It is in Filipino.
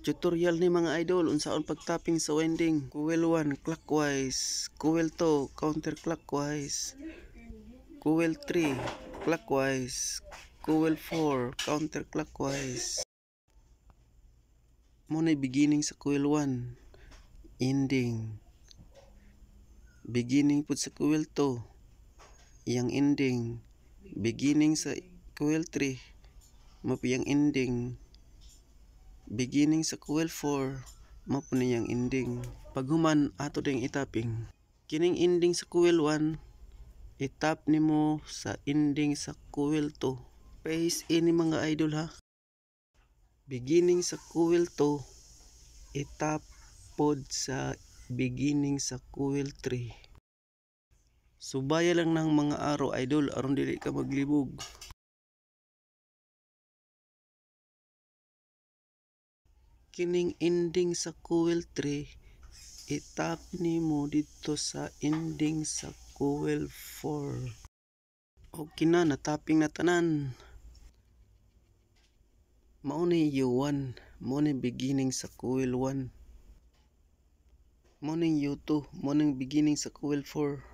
Tutorial ni mga idol unsaon pagtapping sa winding. Coil 1 clockwise, coil 2 counterclockwise, coil 3 clockwise, coil 4 counterclockwise. Muna beginning sa coil 1, ending. Beginning pud sa coil 2, yang ending. Beginning sa coil 3, mapiyang ending. Beginning sa coil 4, mapo niyang ending. Paghuman ato ding itapping. Kining ending sa coil 1, itap nimo sa ending sa coil 2. Phase in mga idol ha. Beginning sa coil 2, itap pod sa beginning sa coil 3. Subaya lang ng mga araw idol aron dili ka maglibog. Kining ending sa coil 3, itap nimo dito sa ending sa coil 4. Okay na, natapping na tanan. Mao ni U1, mao ni beginning sa coil 1. Mao ni U2, mao ni beginning sa coil 4.